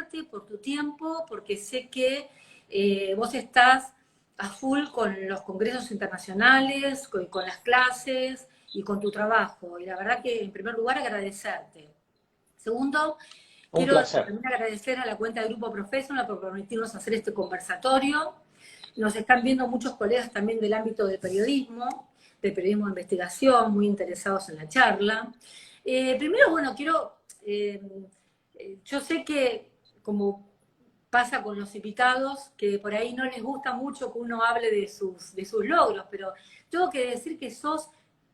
agradecerte por tu tiempo, porque sé que vos estás a full con los congresos internacionales, con las clases y con tu trabajo. Y la verdad que, en primer lugar, agradecerte. Segundo, Un quiero placer. también agradecer a la cuenta de Grupo Professional por permitirnos hacer este conversatorio. Nos están viendo muchos colegas también del ámbito del periodismo de investigación, muy interesados en la charla. Primero, bueno, yo sé que como pasa con los invitados, que por ahí no les gusta mucho que uno hable de sus logros, pero tengo que decir que sos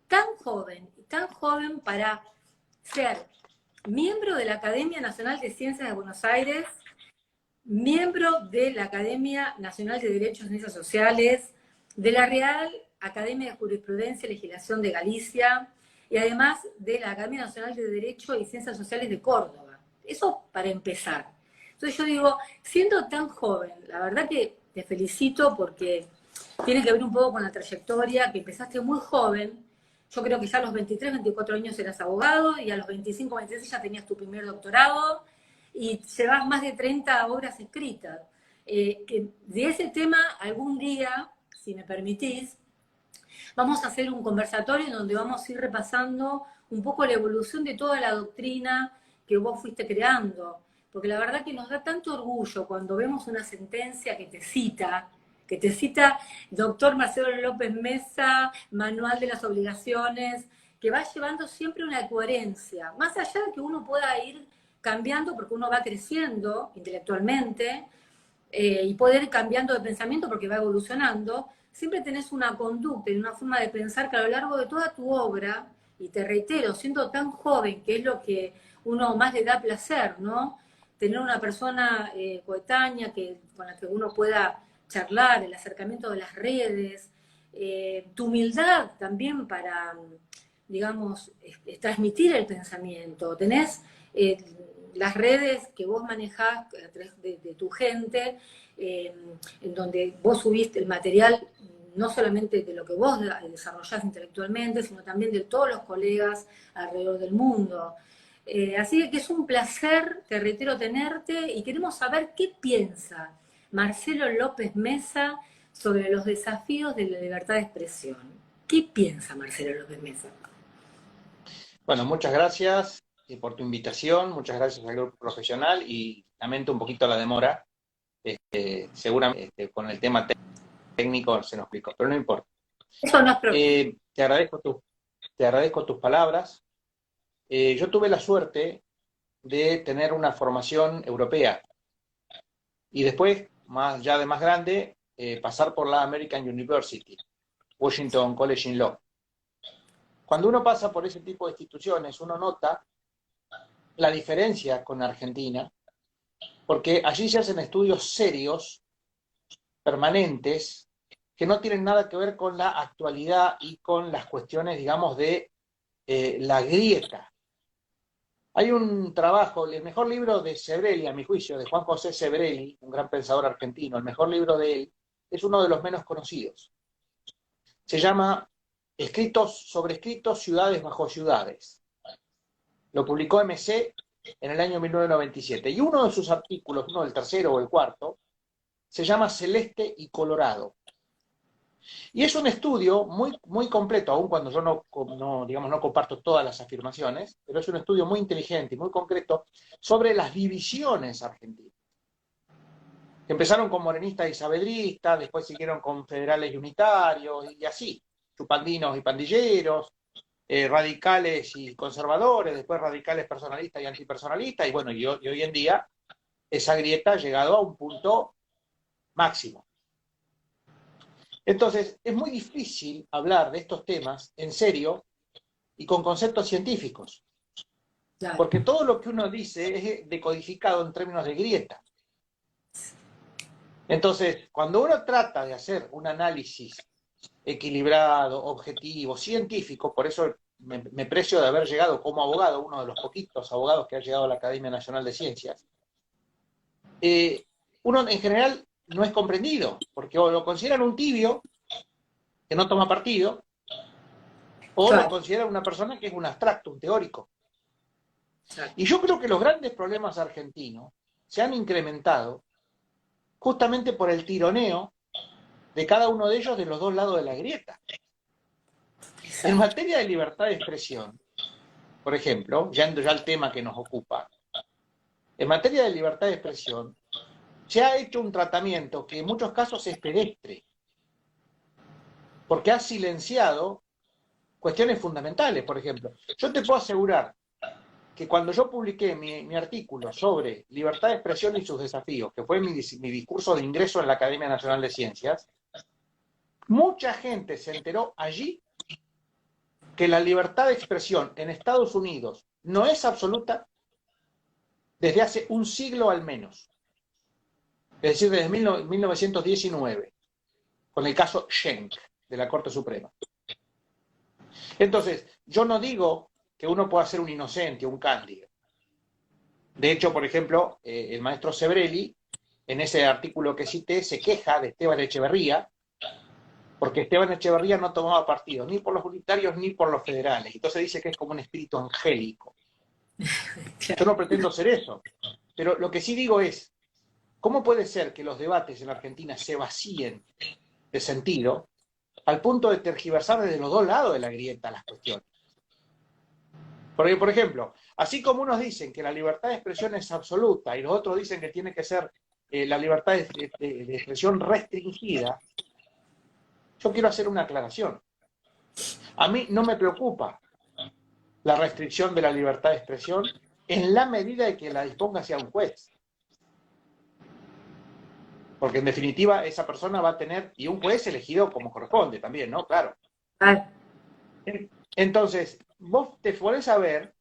tan joven para ser miembro de la Academia Nacional de Ciencias de Buenos Aires, miembro de la Academia Nacional de Derechos y Ciencias Sociales, de la Real Academia de Jurisprudencia y Legislación de Galicia, y además de la Academia Nacional de Derecho y Ciencias Sociales de Córdoba. Eso para empezar. Entonces yo digo, siendo tan joven, la verdad que te felicito porque tiene que ver un poco con la trayectoria, que empezaste muy joven. Yo creo que ya a los 23, 24 años eras abogado y a los 25, 26 ya tenías tu primer doctorado y llevas más de 30 obras escritas. Que de ese tema, algún día, si me permitís, vamos a hacer un conversatorio en donde vamos a ir repasando un poco la evolución de toda la doctrina que vos fuiste creando. Porque la verdad que nos da tanto orgullo cuando vemos una sentencia que te cita doctor Marcelo López Mesa, Manual de las Obligaciones, que va llevando siempre una coherencia, más allá de que uno pueda ir cambiando porque uno va creciendo intelectualmente y puede ir cambiando de pensamiento porque va evolucionando, siempre tenés una conducta y una forma de pensar que a lo largo de toda tu obra, y te reitero, siendo tan joven, que es lo que uno más le da placer, ¿no? Tener una persona coetánea con la que uno pueda charlar, el acercamiento de las redes, tu humildad también para, digamos, transmitir el pensamiento. Tenés las redes que vos manejás a través de tu gente, en donde vos subiste el material no solamente de lo que vos desarrollás intelectualmente, sino también de todos los colegas alrededor del mundo. Así que es un placer, te reitero, tenerte y queremos saber qué piensa Marcelo López Mesa sobre los desafíos de la libertad de expresión. ¿Qué piensa Marcelo López Mesa? Bueno, muchas gracias por tu invitación, muchas gracias al grupo profesional y lamento un poquito la demora. Seguramente con el tema técnico se nos explicó, pero no importa. Eso no es problema. Te agradezco tus palabras. Yo tuve la suerte de tener una formación europea y después, ya de más grande, pasar por la American University, Washington College in Law. Cuando uno pasa por ese tipo de instituciones, uno nota la diferencia con Argentina, porque allí se hacen estudios serios, permanentes, que no tienen nada que ver con la actualidad y con las cuestiones, digamos, de la grieta. Hay un trabajo, el mejor libro de Sebrelli, a mi juicio, de Juan José Sebrelli, un gran pensador argentino, el mejor libro de él, es uno de los menos conocidos. Se llama Escritos sobre escritos, ciudades bajo ciudades. Lo publicó MC en el año 1997. Y uno de sus artículos, uno del tercero o el cuarto, se llama Celeste y Colorado. Y es un estudio muy, muy completo, aun cuando yo digamos, no comparto todas las afirmaciones, pero es un estudio muy inteligente y muy concreto sobre las divisiones argentinas. Empezaron con morenistas y saavedristas, después siguieron con federales y unitarios, y así, chupandinos y pandilleros, radicales y conservadores, después radicales personalistas y antipersonalistas, y bueno, y hoy en día esa grieta ha llegado a un punto máximo. Entonces, es muy difícil hablar de estos temas en serio y con conceptos científicos, Claro. porque todo lo que uno dice es decodificado en términos de grieta. Entonces, cuando uno trata de hacer un análisis equilibrado, objetivo, científico, por eso me precio de haber llegado como abogado, uno de los poquitos abogados que ha llegado a la Academia Nacional de Ciencias, uno en general no es comprendido, porque o lo consideran un tibio, que no toma partido, o Claro. lo consideran una persona que es un abstracto, un teórico. Claro. Y yo creo que los grandes problemas argentinos se han incrementado justamente por el tironeo de cada uno de ellos de los dos lados de la grieta. En materia de libertad de expresión, por ejemplo, yendo ya al tema que nos ocupa, en materia de libertad de expresión, se ha hecho un tratamiento que en muchos casos es pedestre, porque ha silenciado cuestiones fundamentales. Por ejemplo, yo te puedo asegurar que cuando yo publiqué mi artículo sobre libertad de expresión y sus desafíos, que fue mi discurso de ingreso en la Academia Nacional de Ciencias, mucha gente se enteró allí que la libertad de expresión en Estados Unidos no es absoluta desde hace un siglo al menos. Es decir, desde 1919, con el caso Schenck de la Corte Suprema. Entonces, yo no digo que uno pueda ser un inocente o un cándido. De hecho, por ejemplo, el maestro Sebrelli, en ese artículo que cité, se queja de Esteban Echeverría, porque Esteban Echeverría no tomaba partido ni por los unitarios ni por los federales. Entonces dice que es como un espíritu angélico. Yo no pretendo ser eso, pero lo que sí digo es, ¿cómo puede ser que los debates en Argentina se vacíen de sentido al punto de tergiversar desde los dos lados de la grieta las cuestiones? Porque, por ejemplo, así como unos dicen que la libertad de expresión es absoluta y los otros dicen que tiene que ser la libertad de expresión restringida, yo quiero hacer una aclaración. A mí no me preocupa la restricción de la libertad de expresión en la medida de que la disponga sea un juez. Porque en definitiva esa persona va a tener, y un juez elegido como corresponde también, ¿no? Claro. Entonces, vos te podés saber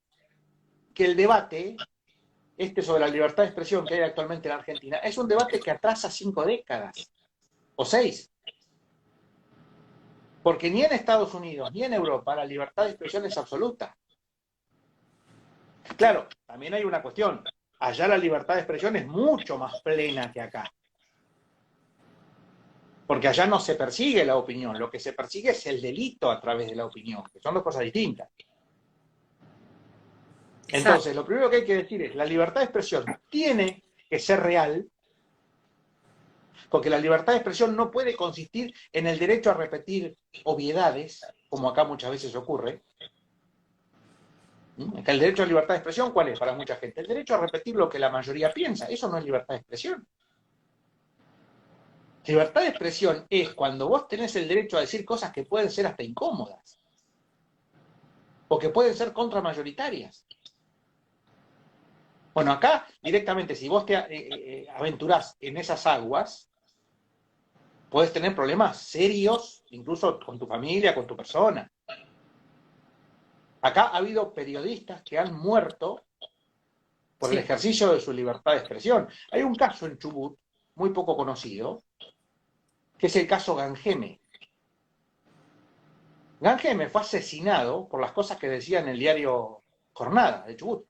que el debate sobre la libertad de expresión que hay actualmente en Argentina es un debate que atrasa 5 décadas, o 6. Porque ni en Estados Unidos ni en Europa la libertad de expresión es absoluta. Claro, también hay una cuestión. Allá la libertad de expresión es mucho más plena que acá. Porque allá no se persigue la opinión, lo que se persigue es el delito a través de la opinión, que son dos cosas distintas. Entonces, lo primero que hay que decir es, la libertad de expresión tiene que ser real, porque la libertad de expresión no puede consistir en el derecho a repetir obviedades, como acá muchas veces ocurre. El derecho a libertad de expresión, ¿cuál es para mucha gente? El derecho a repetir lo que la mayoría piensa. Eso no es libertad de expresión. Libertad de expresión es cuando vos tenés el derecho a decir cosas que pueden ser hasta incómodas, o que pueden ser contramayoritarias. Bueno, acá directamente, si vos te aventurás en esas aguas, podés tener problemas serios, incluso con tu familia, con tu persona. Acá ha habido periodistas que han muerto por el ejercicio de su libertad de expresión. Hay un caso en Chubut, muy poco conocido, que es el caso Gangeme. Gangeme fue asesinado por las cosas que decía en el diario Jornada de Chubut.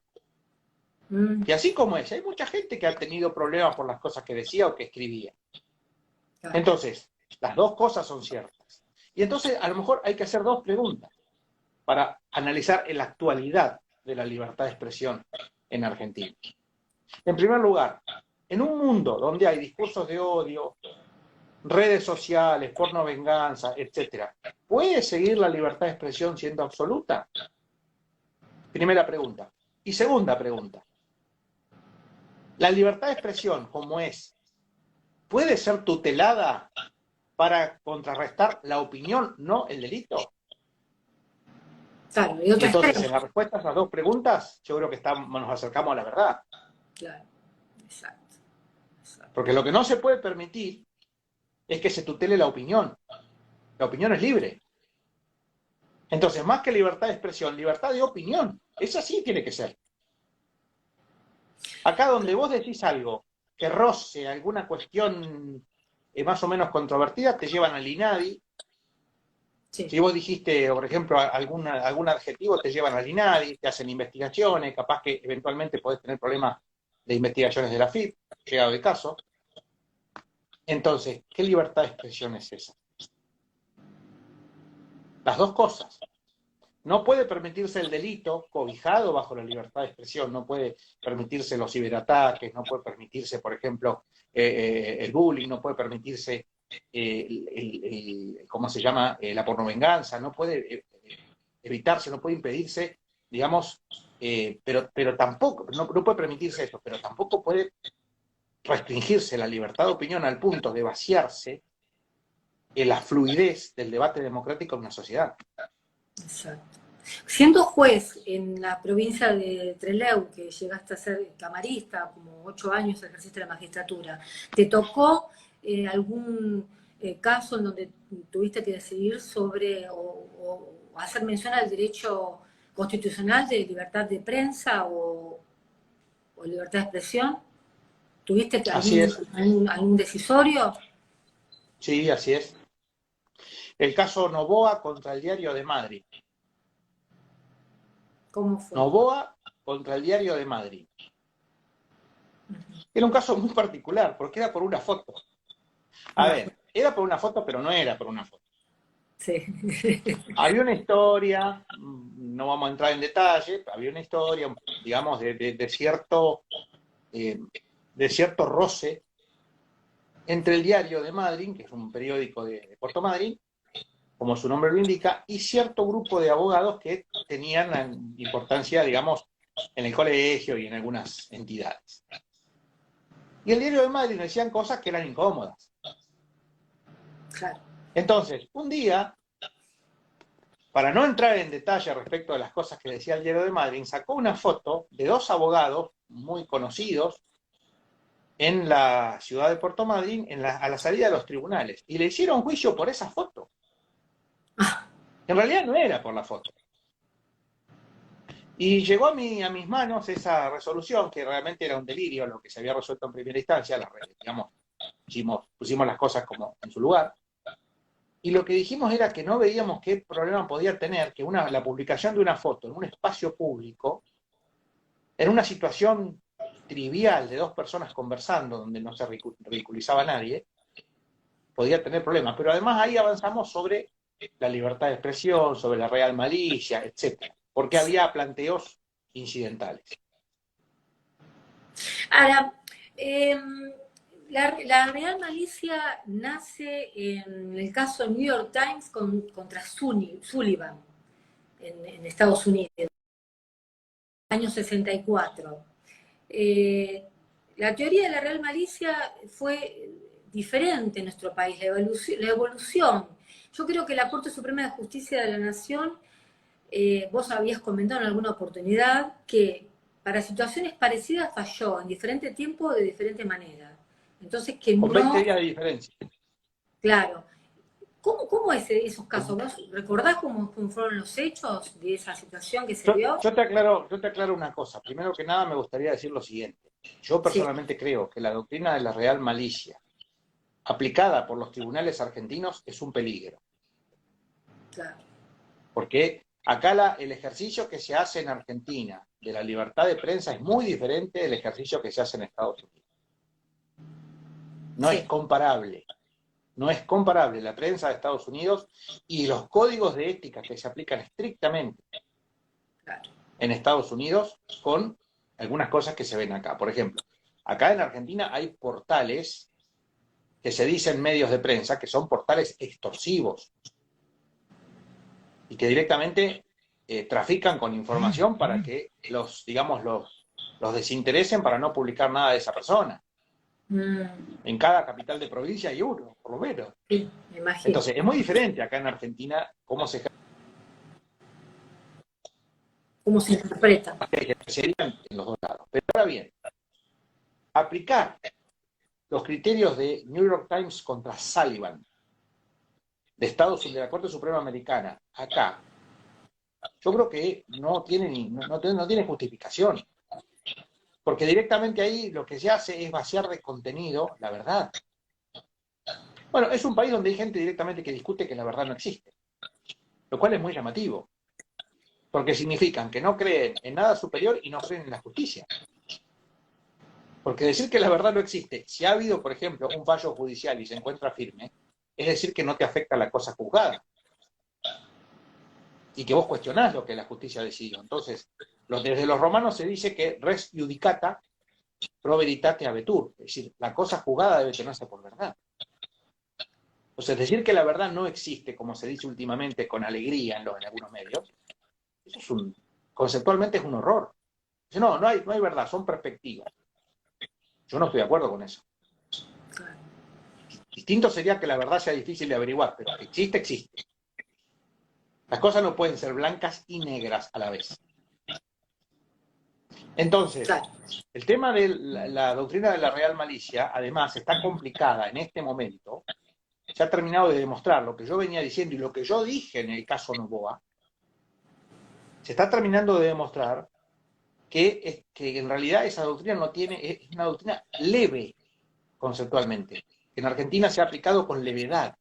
Y así como es, hay mucha gente que ha tenido problemas por las cosas que decía o que escribía. Entonces, las dos cosas son ciertas. Y entonces, a lo mejor hay que hacer dos preguntas para analizar en la actualidad de la libertad de expresión en Argentina. En primer lugar, en un mundo donde hay discursos de odio, redes sociales, porno venganza, etc., ¿puede seguir la libertad de expresión siendo absoluta? Primera pregunta. Y segunda pregunta. ¿La libertad de expresión, como es, puede ser tutelada para contrarrestar la opinión, no el delito? Claro, y entonces, en la respuesta a esas dos preguntas, yo creo que nos acercamos a la verdad. Claro, exacto. Porque lo que no se puede permitir es que se tutele la opinión. La opinión es libre. Entonces, más que libertad de expresión, libertad de opinión. Esa sí tiene que ser. Acá donde vos decís algo que roce alguna cuestión más o menos controvertida, te llevan al INADI. Sí. Si vos dijiste, por ejemplo, algún adjetivo, te llevan al INADI, te hacen investigaciones, capaz que eventualmente podés tener problemas de investigaciones de la FIP, llegado el caso. Entonces, ¿qué libertad de expresión es esa? Las dos cosas. No puede permitirse el delito cobijado bajo la libertad de expresión, no puede permitirse los ciberataques, no puede permitirse, por ejemplo, el bullying, no puede permitirse, ¿cómo se llama?, la pornovenganza, no puede evitarse, no puede impedirse, digamos, pero tampoco, no puede permitirse eso, pero tampoco puede restringirse la libertad de opinión al punto de vaciarse en la fluidez del debate democrático en una sociedad. Exacto. Siendo juez en la provincia de Trelew, que llegaste a ser camarista, como 8 años ejerciste la magistratura, ¿te tocó algún caso en donde tuviste que decidir sobre o hacer mención al derecho constitucional de libertad de prensa o libertad de expresión? ¿Tuviste Así es. algún decisorio? Sí, así es. El caso Novoa contra el Diario de Madrid. ¿Cómo fue? Novoa contra el Diario de Madrid. Era un caso muy particular, porque era por una foto. A ver, era por una foto, pero no era por una foto. Sí. Había una historia, no vamos a entrar en detalle, había una historia, digamos, de cierto roce entre el Diario de Madrid, que es un periódico de Puerto Madryn, como su nombre lo indica, y cierto grupo de abogados que tenían importancia, digamos, en el colegio y en algunas entidades. Y el Diario de Madrid decían cosas que eran incómodas. Claro. Entonces, un día, para no entrar en detalle respecto a las cosas que decía el Diario de Madrid, sacó una foto de 2 abogados muy conocidos en la ciudad de Puerto Madryn, a la salida de los tribunales, y le hicieron juicio por esa foto. En realidad no era por la foto. Y llegó a mis manos esa resolución, que realmente era un delirio lo que se había resuelto en primera instancia, digamos, pusimos las cosas como en su lugar, y lo que dijimos era que no veíamos qué problema podía tener que la publicación de una foto en un espacio público, en una situación trivial de 2 personas conversando, donde no se ridiculizaba a nadie, podía tener problemas. Pero además ahí avanzamos sobre la libertad de expresión, sobre la real malicia, etc. Porque había planteos incidentales. Ahora, la real malicia nace en el caso New York Times contra Sullivan en Estados Unidos, año 64. La teoría de la real malicia fue diferente en nuestro país, la evolución. Yo creo que la Corte Suprema de Justicia de la Nación, vos habías comentado en alguna oportunidad que para situaciones parecidas falló en diferente tiempo de diferente manera. Entonces que Con no... 20 días de diferencia. Claro. ¿Cómo es esos casos? ¿Vos recordás cómo fueron los hechos de esa situación que se dio? Yo te aclaro una cosa. Primero que nada me gustaría decir lo siguiente. Yo personalmente creo que la doctrina de la real malicia, aplicada por los tribunales argentinos, es un peligro. Claro. Porque acá el ejercicio que se hace en Argentina de la libertad de prensa es muy diferente del ejercicio que se hace en Estados Unidos. No es comparable. No es comparable la prensa de Estados Unidos y los códigos de ética que se aplican estrictamente en Estados Unidos con algunas cosas que se ven acá. Por ejemplo, acá en Argentina hay portales que se dicen medios de prensa, que son portales extorsivos y que directamente trafican con información para que los desinteresen para no publicar nada de esa persona. En cada capital de provincia hay uno, por lo menos. Sí, me imagino. Entonces, es muy diferente acá en Argentina cómo se interpreta. serían en los 2 lados. Pero ahora bien, aplicar los criterios de New York Times contra Sullivan, de la Corte Suprema Americana, acá, yo creo que no tiene justificación. Porque directamente ahí lo que se hace es vaciar de contenido la verdad. Bueno, es un país donde hay gente directamente que discute que la verdad no existe, lo cual es muy llamativo, porque significan que no creen en nada superior y no creen en la justicia. Porque decir que la verdad no existe, si ha habido, por ejemplo, un fallo judicial y se encuentra firme, es decir que no te afecta la cosa juzgada. y que vos cuestionás lo que la justicia decidió. Entonces, desde los romanos se dice que res judicata pro veritate habetur, es decir, la cosa juzgada debe tenerse por verdad. Entonces, decir que la verdad no existe, como se dice últimamente con alegría en algunos medios, eso es conceptualmente es un horror. Dice, no hay verdad, son perspectivas. Yo no estoy de acuerdo con eso. Distinto sería que la verdad sea difícil de averiguar, pero que existe, existe. Las cosas no pueden ser blancas y negras a la vez. Entonces, el tema de la doctrina de la real malicia, además, está complicada en este momento. Se ha terminado de demostrar lo que yo venía diciendo y lo que yo dije en el caso Noboa. Se está terminando de demostrar que en realidad esa doctrina es una doctrina leve conceptualmente. En Argentina se ha aplicado con levedad.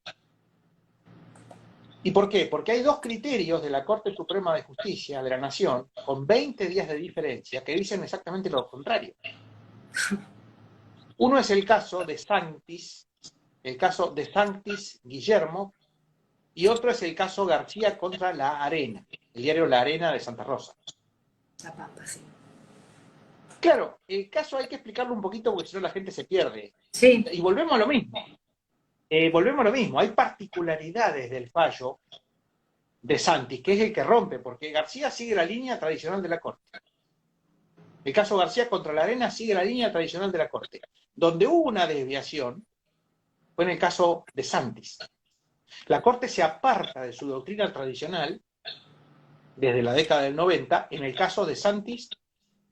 ¿Y por qué? Porque hay dos criterios de la Corte Suprema de Justicia de la Nación, con 20 días de diferencia, que dicen exactamente lo contrario. Uno es el caso de Sanctis Guillermo, y otro es el caso García contra La Arena, el diario La Arena de Santa Rosa. La Pampa, sí. Claro, el caso hay que explicarlo un poquito porque si no la gente se pierde. Sí. Y volvemos a lo mismo. Hay particularidades del fallo de Santis, que es el que rompe, porque García sigue la línea tradicional de la Corte. El caso García contra La Arena sigue la línea tradicional de la Corte. Donde hubo una desviación fue en el caso de Santis. La Corte se aparta de su doctrina tradicional desde la década del 90 en el caso de Santis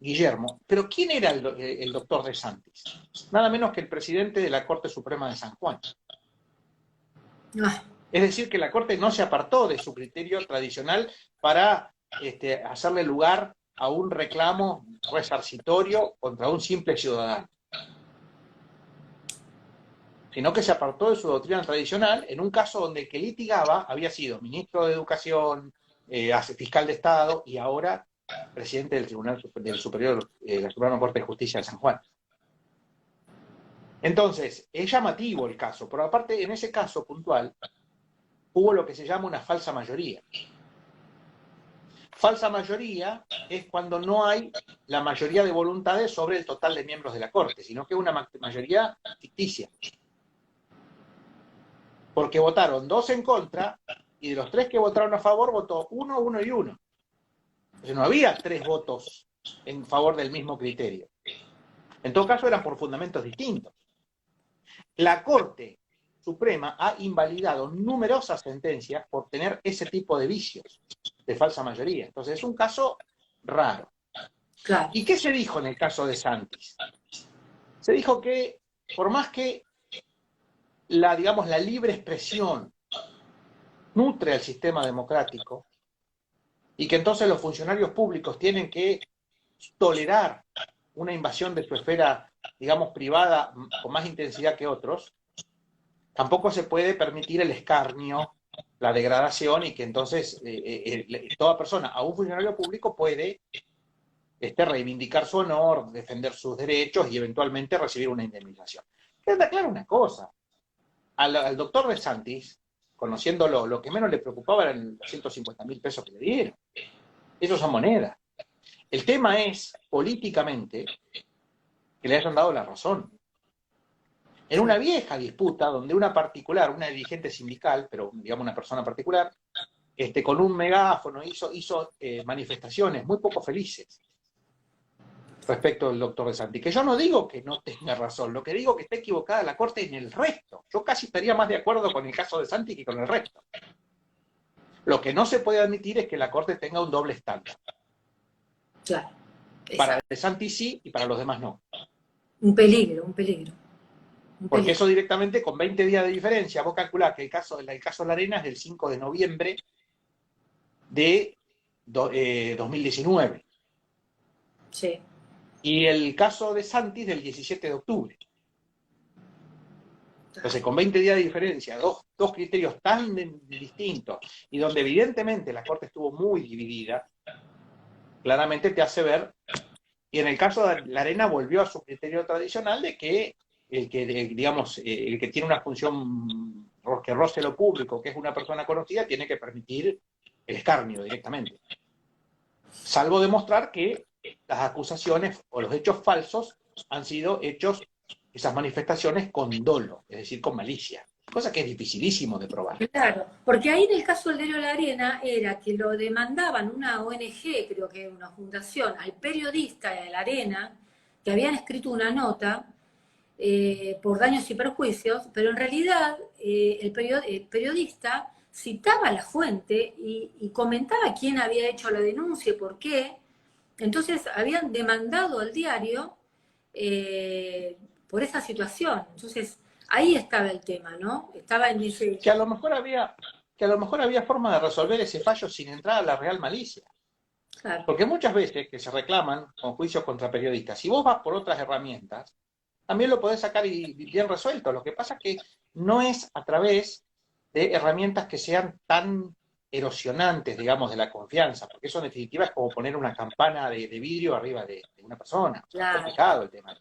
Guillermo. Pero ¿quién era el doctor de Santis? Nada menos que el presidente de la Corte Suprema de San Juan. Es decir, que la Corte no se apartó de su criterio tradicional para hacerle lugar a un reclamo resarcitorio contra un simple ciudadano, sino que se apartó de su doctrina tradicional en un caso donde el que litigaba había sido ministro de Educación, fiscal de Estado y ahora presidente del Tribunal Superior de la Suprema Corte de Justicia de San Juan. Entonces, es llamativo el caso, pero aparte en ese caso puntual hubo lo que se llama una falsa mayoría. Falsa mayoría es cuando no hay la mayoría de voluntades sobre el total de miembros de la Corte, sino que es una mayoría ficticia. Porque votaron 2 en contra, y de los 3 que votaron a favor, votó 1, 1 y 1. Entonces no había 3 votos en favor del mismo criterio. En todo caso eran por fundamentos distintos. La Corte Suprema ha invalidado numerosas sentencias por tener ese tipo de vicios de falsa mayoría. Entonces es un caso raro. Claro. ¿Y qué se dijo en el caso de Santis? Se dijo que por más que la libre expresión nutre al sistema democrático y que entonces los funcionarios públicos tienen que tolerar una invasión de su esfera, privada con más intensidad que otros, tampoco se puede permitir el escarnio, la degradación y que entonces toda persona, a un funcionario público puede reivindicar su honor, defender sus derechos y eventualmente recibir una indemnización. Queda claro una cosa, al doctor De Santis, conociéndolo, lo que menos le preocupaba eran los 150.000 pesos que le dieron. Esos son monedas. El tema es, políticamente, que le hayan dado la razón. En una vieja disputa donde una dirigente sindical, pero una persona particular, con un megáfono hizo manifestaciones muy poco felices respecto del doctor De Santis. Que yo no digo que no tenga razón, lo que digo es que está equivocada la Corte en el resto. Yo casi estaría más de acuerdo con el caso De Santis que con el resto. Lo que no se puede admitir es que la Corte tenga un doble estándar. Claro. Para De Santis sí y para los demás no. Un peligro, un peligro. Porque eso directamente, con 20 días de diferencia, vos calculás que el caso La Arena es del 5 de noviembre de 2019. Sí. Y el caso de Santis del 17 de octubre. Entonces, con 20 días de diferencia, dos criterios tan distintos, y donde evidentemente la Corte estuvo muy dividida, claramente te hace ver, y en el caso de La Arena volvió a su criterio tradicional de que el que tiene una función que roce lo público, que es una persona conocida, tiene que permitir el escarnio directamente. Salvo demostrar que las acusaciones o los hechos falsos han sido hechos, esas manifestaciones, con dolo, es decir, con malicia. Cosa que es dificilísimo de probar. Claro, porque ahí en el caso del diario La Arena era que lo demandaban una ONG, creo que una fundación, al periodista de La Arena, que habían escrito una nota por daños y perjuicios, pero en realidad el periodista citaba la fuente y comentaba quién había hecho la denuncia y por qué. Entonces habían demandado al diario por esa situación. Entonces ahí estaba el tema, ¿no? Estaba en ese... Que a lo mejor había forma de resolver ese fallo sin entrar a la real malicia. Claro. Porque muchas veces que se reclaman con juicios contra periodistas, si vos vas por otras herramientas, también lo podés sacar y bien resuelto. Lo que pasa es que no es a través de herramientas que sean tan erosionantes, digamos, de la confianza, porque eso en definitiva es como poner una campana de vidrio arriba de una persona. O sea, es Claro. complicado el tema.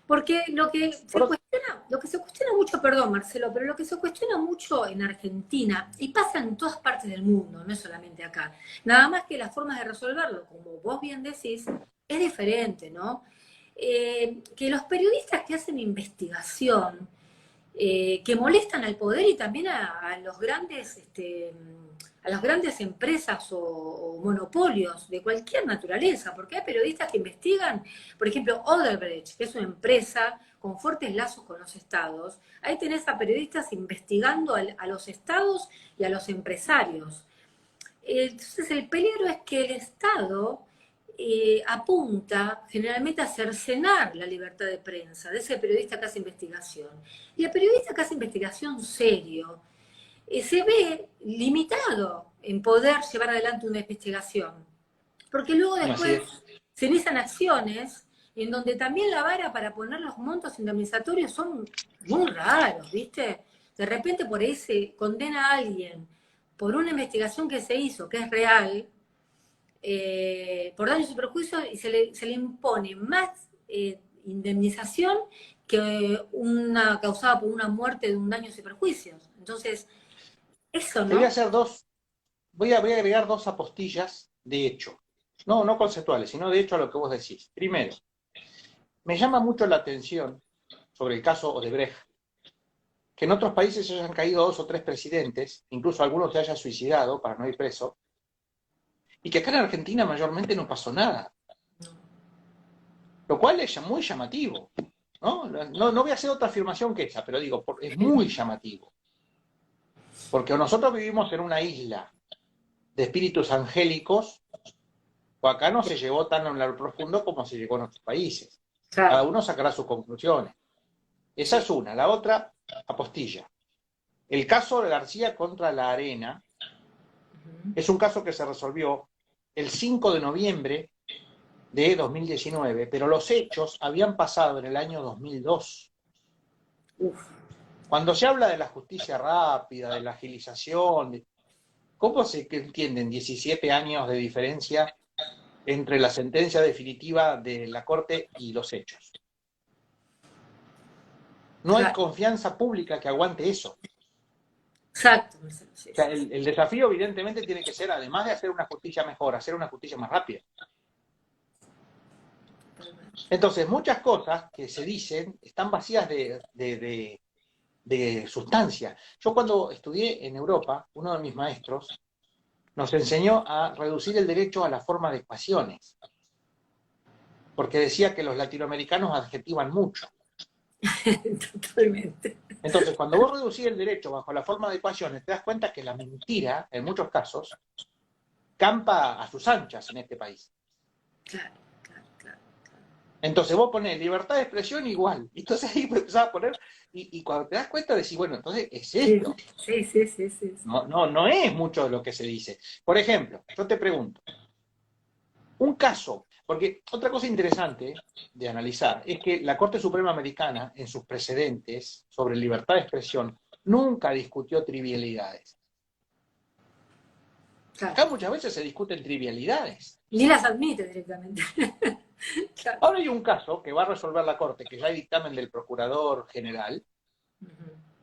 Porque lo que se cuestiona mucho, perdón Marcelo, pero lo que se cuestiona mucho en Argentina, y pasa en todas partes del mundo, no es solamente acá, nada más que las formas de resolverlo, como vos bien decís, es diferente, ¿no? Que los periodistas que hacen investigación, que molestan al poder y también a los grandes, a las grandes empresas o monopolios de cualquier naturaleza, porque hay periodistas que investigan, por ejemplo, Odebrecht, que es una empresa con fuertes lazos con los estados, ahí tenés a periodistas investigando a los estados y a los empresarios. Entonces el peligro es que el Estado apunta generalmente a cercenar la libertad de prensa de ese periodista que hace investigación. Y el periodista que hace investigación serio se ve limitado en poder llevar adelante una investigación. Porque luego después se inician acciones en donde también la vara para poner los montos indemnizatorios son muy raros, ¿viste? De repente por ahí se condena a alguien por una investigación que se hizo, que es real, por daños y perjuicios, y se le impone más indemnización que una causada por una muerte de un daños y perjuicios. Entonces, eso, Te voy a ¿no? hacer voy a agregar dos apostillas de hecho. No conceptuales, sino de hecho a lo que vos decís. Primero, me llama mucho la atención sobre el caso Odebrecht, que en otros países se hayan caído 2 o 3 presidentes, incluso algunos se hayan suicidado para no ir preso, y que acá en Argentina mayormente no pasó nada. Lo cual es muy llamativo. No voy a hacer otra afirmación que esa, pero digo, es muy llamativo. Porque nosotros vivimos en una isla de espíritus angélicos, o acá no se llegó tan a lo profundo como se llegó en otros países. Claro. Cada uno sacará sus conclusiones. Esa es una. La otra, apostilla. El caso de García contra La Arena es un caso que se resolvió el 5 de noviembre de 2019, pero los hechos habían pasado en el año 2002. Uf. Cuando se habla de la justicia rápida, de la agilización, ¿cómo se entienden 17 años de diferencia entre la sentencia definitiva de la Corte y los hechos? No hay confianza pública que aguante eso. Exacto. O sea, el desafío evidentemente tiene que ser, además de hacer una justicia mejor, hacer una justicia más rápida. Entonces, muchas cosas que se dicen están vacías de sustancia. Yo cuando estudié en Europa, uno de mis maestros nos enseñó a reducir el derecho a la forma de ecuaciones, porque decía que los latinoamericanos adjetivan mucho. Totalmente. Entonces, cuando vos reducís el derecho bajo la forma de ecuaciones, te das cuenta que la mentira, en muchos casos, campa a sus anchas en este país. Claro. Entonces vos ponés libertad de expresión igual. Y entonces ahí empezás a poner, y cuando te das cuenta decís, bueno, entonces es esto. Sí. No es mucho de lo que se dice. Por ejemplo, yo te pregunto, un caso, porque otra cosa interesante de analizar es que la Corte Suprema Americana, en sus precedentes sobre libertad de expresión, nunca discutió trivialidades. Claro. Acá muchas veces se discuten trivialidades. Ni las admite directamente. Claro. Ahora hay un caso que va a resolver la Corte, que ya hay dictamen del Procurador General,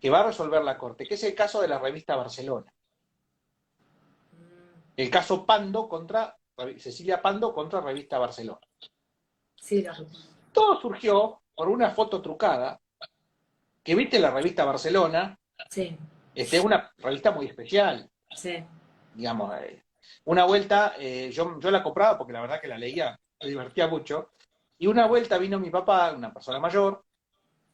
que va a resolver la Corte, que es el caso de la revista Barcelona. el caso Pando contra, Cecilia Pando contra Revista Barcelona. Sí, lo recuerdo. Todo surgió por una foto trucada, que viste la Revista Barcelona, Sí, es una revista muy especial, sí. digamos. Una vuelta, yo la compraba porque la verdad que la leía, me divertía mucho, y una vuelta vino mi papá, una persona mayor,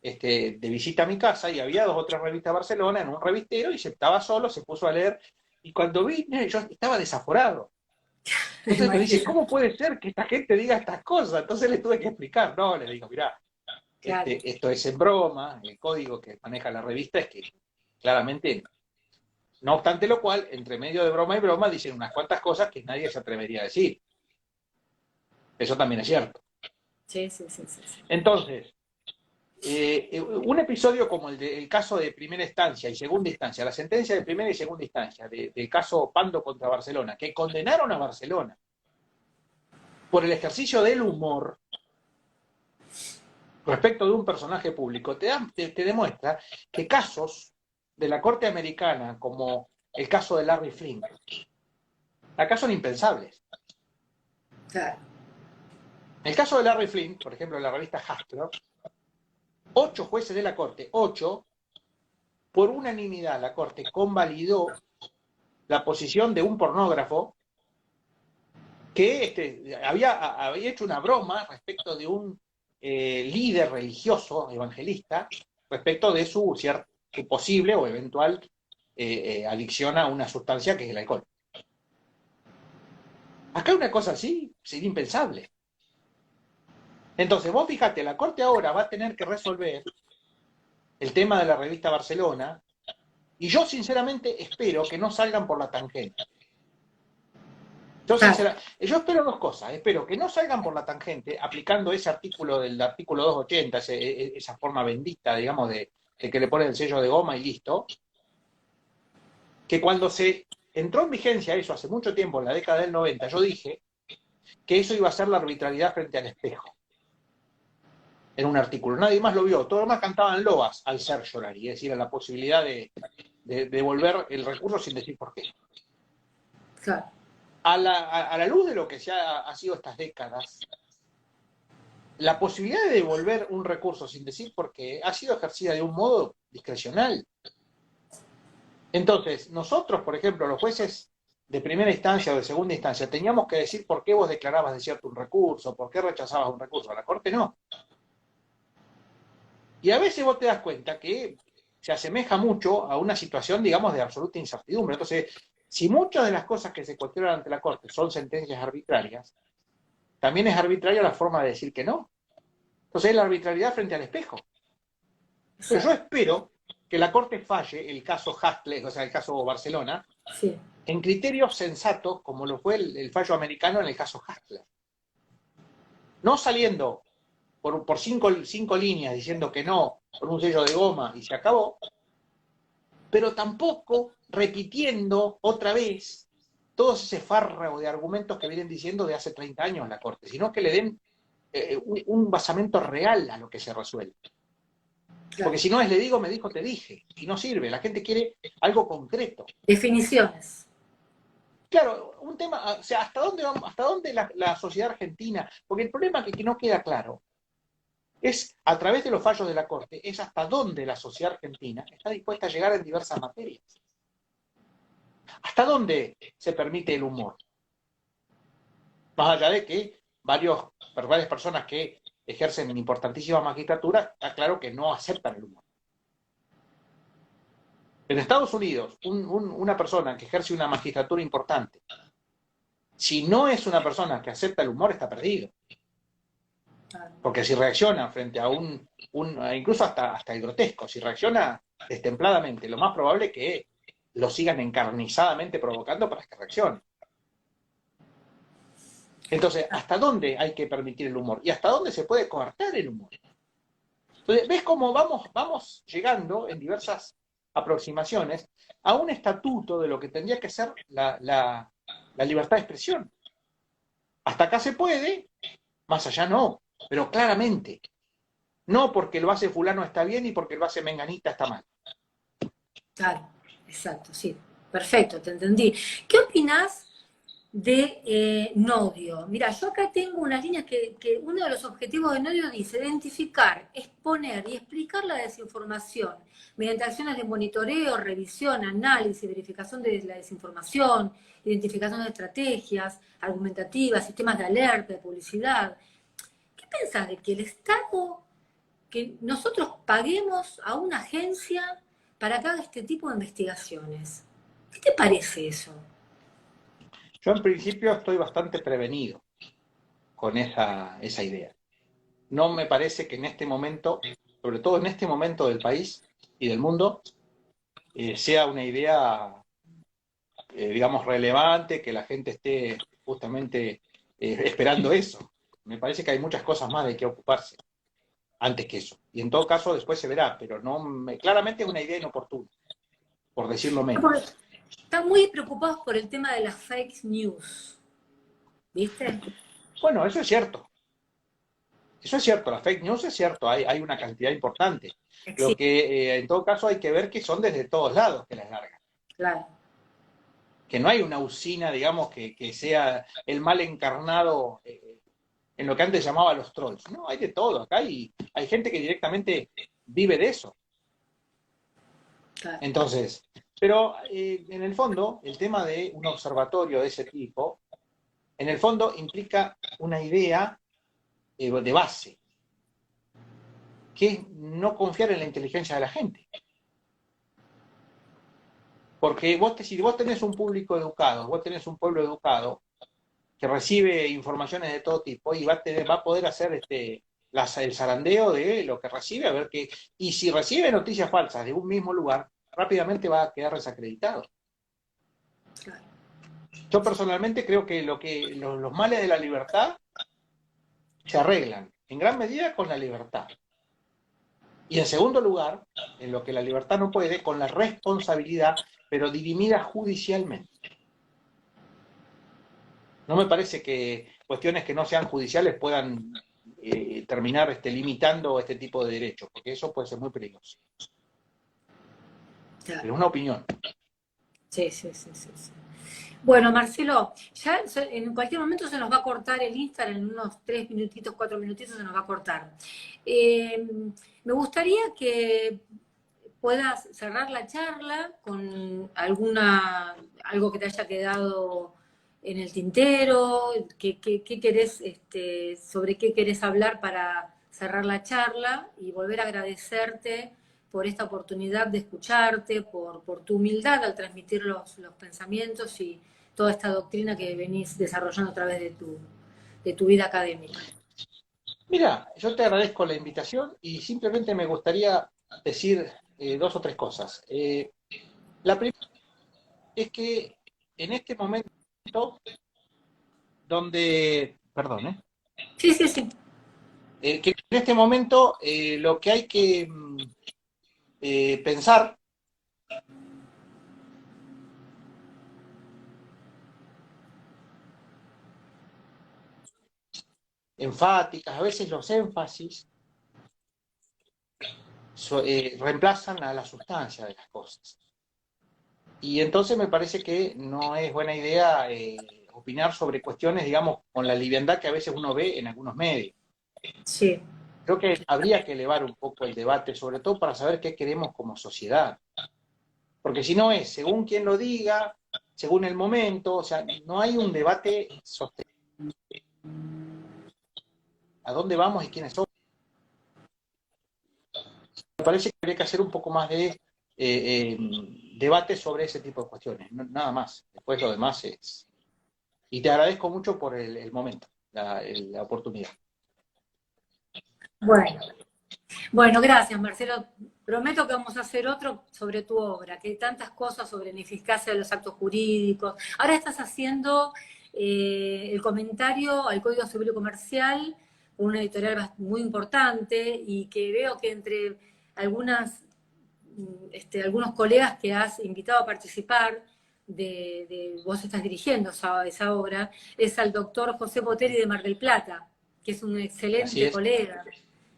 de visita a mi casa, y había 2 o 3 revistas Barcelona en un revistero, y se estaba solo, se puso a leer, y cuando vine, yo estaba desaforado. Me Entonces me dice, imagino. ¿cómo puede ser que esta gente diga estas cosas? Entonces le tuve que explicar, no, le digo, mirá, Claro, esto es en broma, el código que maneja la revista es que claramente, no obstante lo cual, entre medio de broma y broma dicen unas cuantas cosas que nadie se atrevería a decir. Eso también es cierto. sí, sí, sí, sí, sí. Entonces, un episodio como el caso de primera instancia y segunda instancia, la sentencia de primera y segunda instancia del caso Pando contra Barcelona, que condenaron a Barcelona por el ejercicio del humor respecto de un personaje público, te demuestra que casos de la Corte Americana, como el caso de Larry Flynn, acá son impensables. Claro, En el caso de Larry Flynn, por ejemplo, en la revista Hustler, 8 jueces de la Corte, 8, por unanimidad la Corte convalidó la posición de un pornógrafo que había hecho una broma respecto de un líder religioso, evangelista, respecto de su posible o eventual adicción a una sustancia que es el alcohol. Acá una cosa así sería impensable. Entonces, vos fíjate, la Corte ahora va a tener que resolver el tema de la revista Barcelona, y yo sinceramente espero que no salgan por la tangente. claro. Yo espero 2 cosas. Espero que no salgan por la tangente aplicando ese artículo del artículo 280, esa forma bendita, digamos, de que le ponen el sello de goma y listo. Que cuando se entró en vigencia eso hace mucho tiempo, en la década del 90, yo dije que eso iba a ser la arbitrariedad frente al espejo. En un artículo. Nadie más lo vio. Todos los demás cantaban loas al ser Solari, es decir, a la posibilidad de devolver el recurso sin decir por qué. Claro. A la luz de lo que ha sido estas décadas, la posibilidad de devolver un recurso sin decir por qué ha sido ejercida de un modo discrecional. Entonces, nosotros, por ejemplo, los jueces de primera instancia o de segunda instancia, teníamos que decir por qué vos declarabas desierto un recurso, por qué rechazabas un recurso. A la Corte no. Y a veces vos te das cuenta que se asemeja mucho a una situación, digamos, de absoluta incertidumbre. Entonces, si muchas de las cosas que se cuestionan ante la Corte son sentencias arbitrarias, también es arbitraria la forma de decir que no. Entonces es la arbitrariedad frente al espejo. Entonces yo Exacto. espero que la Corte falle el caso Hustler, o sea, el caso Barcelona, Sí, en criterios sensatos, como lo fue el fallo americano en el caso Hustler. No saliendo por cinco líneas diciendo que no, con un sello de goma y se acabó, pero tampoco repitiendo otra vez todo ese fárrago de argumentos que vienen diciendo de hace 30 años la Corte, sino que le den un basamento real a lo que se resuelve. Porque claro. si no es le digo, me dijo, te dije, y no sirve, la gente quiere algo concreto. Definiciones. Claro, un tema, o sea, ¿hasta dónde vamos, hasta dónde la sociedad argentina? Porque el problema que no queda claro es, a través de los fallos de la Corte, es hasta dónde la sociedad argentina está dispuesta a llegar en diversas materias. ¿Hasta dónde se permite el humor? Más allá de que varias personas que ejercen en importantísima magistratura, está claro que no aceptan el humor. En Estados Unidos, una persona que ejerce una magistratura importante, si no es una persona que acepta el humor, está perdido. Claro. Porque si reacciona frente a incluso hasta el grotesco, si reacciona destempladamente, lo más probable es que lo sigan encarnizadamente provocando para que reaccione. Entonces, ¿hasta dónde hay que permitir el humor? ¿Y hasta dónde se puede coartar el humor? Entonces, ¿ves cómo vamos llegando en diversas aproximaciones a un estatuto de lo que tendría que ser la libertad de expresión? Hasta acá se puede, más allá no, pero claramente. No porque lo hace fulano está bien y porque lo hace menganita está mal. Claro, exacto, sí. Perfecto, te entendí. ¿Qué opinás? de Nodio. Mira, yo acá tengo unas líneas que uno de los objetivos de Nodio dice identificar, exponer y explicar la desinformación mediante acciones de monitoreo, revisión, análisis, verificación de la desinformación, identificación de estrategias argumentativas, sistemas de alerta, de publicidad. ¿Qué pensás de que el Estado, que nosotros paguemos a una agencia para que haga este tipo de investigaciones? ¿Qué te parece eso? Yo en principio estoy bastante prevenido con esa idea. No me parece que en este momento, sobre todo en este momento del país y del mundo, sea una idea, digamos, relevante, que la gente esté justamente esperando eso. Me parece que hay muchas cosas más de que ocuparse antes que eso. Y en todo caso después se verá, pero claramente es una idea inoportuna, por decirlo menos. Están muy preocupados por el tema de las fake news, ¿viste? Bueno, eso es cierto. Eso es cierto, la fake news es cierto, hay una cantidad importante. Lo Sí, que en todo caso hay que ver que son desde todos lados que las largan. claro. Que no hay una usina, digamos, que sea el mal encarnado en lo que antes llamaba los trolls. No, hay de todo. Acá hay gente que directamente vive de eso. Claro. Entonces, pero en el fondo, el tema de un observatorio de ese tipo, en el fondo implica una idea de base, que es no confiar en la inteligencia de la gente. Porque si vos tenés un público educado, vos tenés un pueblo educado, que recibe informaciones de todo tipo y va a poder hacer el zarandeo de lo que recibe, a ver qué. Y si recibe noticias falsas de un mismo lugar, rápidamente va a quedar desacreditado. Claro. Yo personalmente creo que los males de la libertad se arreglan en gran medida con la libertad. Y en segundo lugar, en lo que la libertad no puede, con la responsabilidad, pero dirimida judicialmente. No me parece que cuestiones que no sean judiciales puedan terminar limitando este tipo de derechos, porque eso puede ser muy peligroso. Claro. Pero es una opinión. Sí, sí, sí, sí, sí. Bueno, Marcelo, ya en cualquier momento se nos va a cortar el Instagram, en unos 3 minutitos, 4 minutitos se nos va a cortar. Eh, Me gustaría que puedas cerrar la charla con algo que te haya quedado en el tintero, qué querés, sobre qué querés hablar para cerrar la charla y volver a agradecerte por esta oportunidad de escucharte, por tu humildad al transmitir los pensamientos y toda esta doctrina que venís desarrollando a través de tu vida académica. Mira, yo te agradezco la invitación y simplemente me gustaría decir dos o tres cosas. La primera es que en este momento perdón, Sí, sí, sí. que en este momento lo que hay que pensar enfáticas, a veces los énfasis reemplazan a la sustancia de las cosas. Y entonces me parece que no es buena idea opinar sobre cuestiones, digamos, con la liviandad que a veces uno ve en algunos medios. Sí. Creo que habría que elevar un poco el debate, sobre todo para saber qué queremos como sociedad. Porque si no es, según quien lo diga, según el momento, o sea, no hay un debate sostenido. ¿A dónde vamos y quiénes somos? Me parece que habría que hacer un poco más de debate sobre ese tipo de cuestiones, nada más. Después lo demás es... Y te agradezco mucho por el momento, la oportunidad. Bueno. Bueno, gracias, Marcelo. Prometo que vamos a hacer otro sobre tu obra, que hay tantas cosas sobre la ineficacia de los actos jurídicos. Ahora estás haciendo el comentario al Código Civil y Comercial, una editorial muy importante, y que veo que entre algunos colegas que has invitado a participar, vos estás dirigiendo esa obra, es al doctor José Boteri de Mar del Plata, que es un Así excelente es. colega.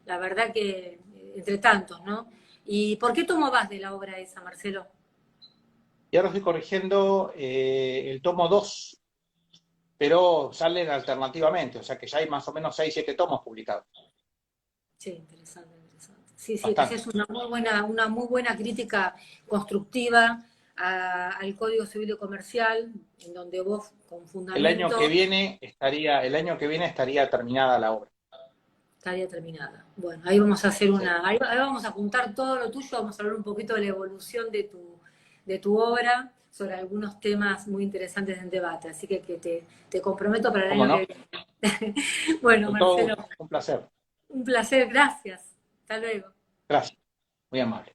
La verdad que entre tantos, ¿no? ¿Y por qué tomo vas de la obra esa, Marcelo? Y ahora estoy corrigiendo el tomo 2 pero salen alternativamente, o sea que ya hay más o menos 6, 7 tomos publicados. Sí, interesante, interesante. Sí, sí, esa Bastante. es una muy buena crítica constructiva al Código Civil y Comercial, en donde vos, con El año fundamento, que viene estaría terminada la obra. estaría terminada. Bueno, ahí vamos a hacer Sí. ahí vamos a juntar todo lo tuyo, vamos a hablar un poquito de la evolución de tu obra, sobre algunos temas muy interesantes en debate, así que te comprometo para el ¿Cómo año no? que viene. Bueno, Con todo Marcelo, gusto, un placer. un placer, gracias. Hasta luego. Gracias. Muy amable.